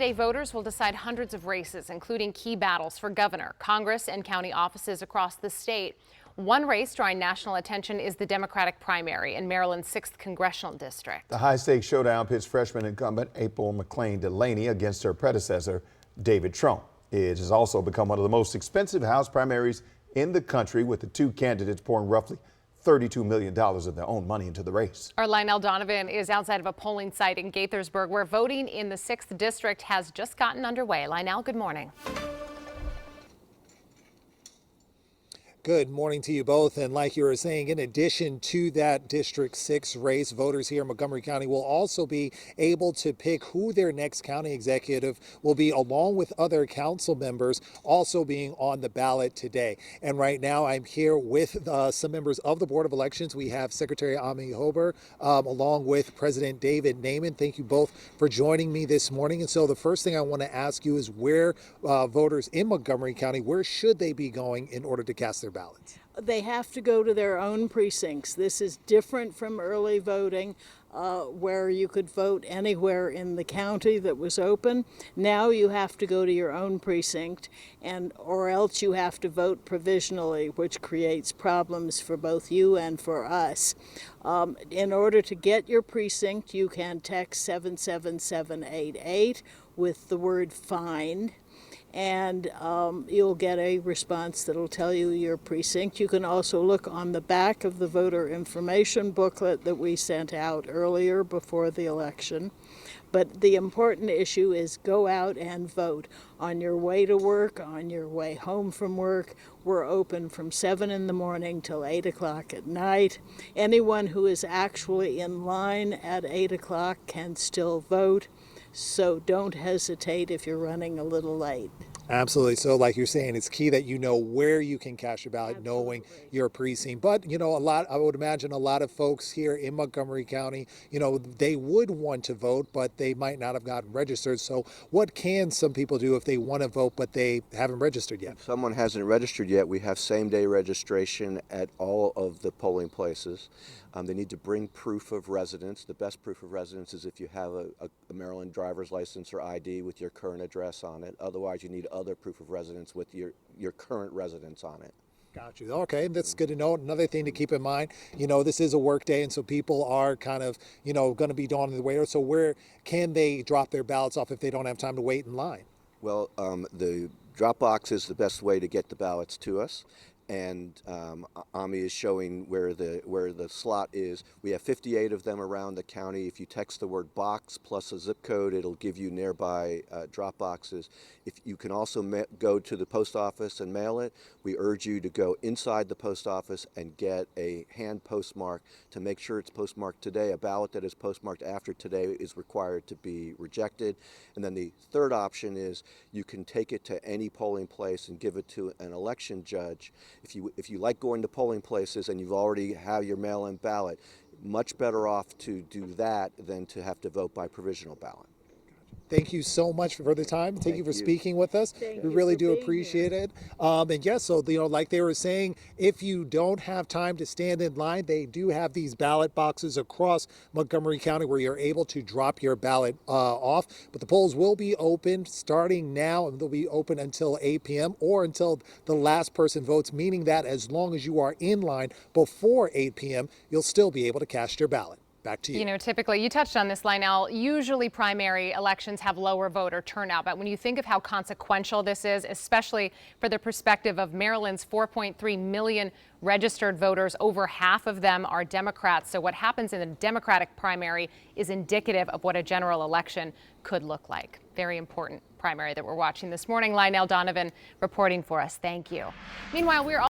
Today, voters will decide hundreds of races, including key battles for governor, Congress, and county offices across the state. One race drawing national attention is the Democratic primary in Maryland's 6th congressional district. The high-stakes showdown pits freshman incumbent April McClain Delaney against her predecessor, David Trump. It has also become one of the most expensive House primaries in the country, with the two candidates pouring roughly $32 million of their own money into the race. Our Lionel Donovan is outside of a polling site in Gaithersburg, where voting in the 6th district has just gotten underway. Lionel, good morning. Good morning to you both. And like you were saying, in addition to that District 6 race, voters here in Montgomery County will also be able to pick who their next county executive will be, along with other council members also being on the ballot today. And right now I'm here with some members of the Board of Elections. We have Secretary Ami Hober along with President David Naiman. Thank you both for joining me this morning. And so the first thing I want to ask you is where voters in Montgomery County, where should they be going in order to cast their ballots? They have to go to their own precincts. This is different from early voting, where you could vote anywhere in the county that was open. Now you have to go to your own precinct, or else you have to vote provisionally, which creates problems for both you and for us. In order to get your precinct, you can text 77788 with the word "find." And you'll get a response that'll tell you your precinct. You can also look on the back of the voter information booklet that we sent out earlier before the election. But the important issue is go out and vote. On your way to work, on your way home from work, we're open from 7 in the morning till 8 o'clock at night. Anyone who is actually in line at 8 o'clock can still vote. So don't hesitate if you're running a little late. Absolutely. So like you're saying, it's key that you know where you can cast your ballot, knowing your precinct. But, I would imagine a lot of folks here in Montgomery County, they would want to vote, but they might not have gotten registered. So what can some people do if they want to vote, but they haven't registered yet? If someone hasn't registered yet, we have same-day registration at all of the polling places. They need to bring proof of residence. The best proof of residence is if you have a Maryland driver's license or ID with your current address on it. Otherwise, you need other proof of residence with your current residence on it. Got you. Okay, that's good to know. Another thing to keep in mind, this is a work day, and so people are kind of, going to be on the way. So where can they drop their ballots off if they don't have time to wait in line? Well, the drop box is the best way to get the ballots to us. And Ami is showing where the slot is. We have 58 of them around the county. If you text the word box plus a zip code, it'll give you nearby drop boxes. If you can also go to the post office and mail it, we urge you to go inside the post office and get a hand postmark to make sure it's postmarked today. A ballot that is postmarked after today is required to be rejected. And then the third option is you can take it to any polling place and give it to an election judge. If you like going to polling places and you've already have your mail-in ballot, much better off to do that than to have to vote by provisional ballot. Thank you so much for the time. Thank you for speaking with us. Thank we you really for do being appreciate it. And yes, so like they were saying, if you don't have time to stand in line, they do have these ballot boxes across Montgomery County where you're able to drop your ballot off. But the polls will be open starting now, and they'll be open until 8 p.m. or until the last person votes, meaning that as long as you are in line before 8 p.m., you'll still be able to cast your ballot. Back to you. Typically, you touched on this, Lionel, usually primary elections have lower voter turnout. But when you think of how consequential this is, especially for the perspective of Maryland's 4.3 million registered voters, over half of them are Democrats. So what happens in the Democratic primary is indicative of what a general election could look like. Very important primary that we're watching this morning. Lionel Donovan reporting for us. Thank you. Meanwhile, we're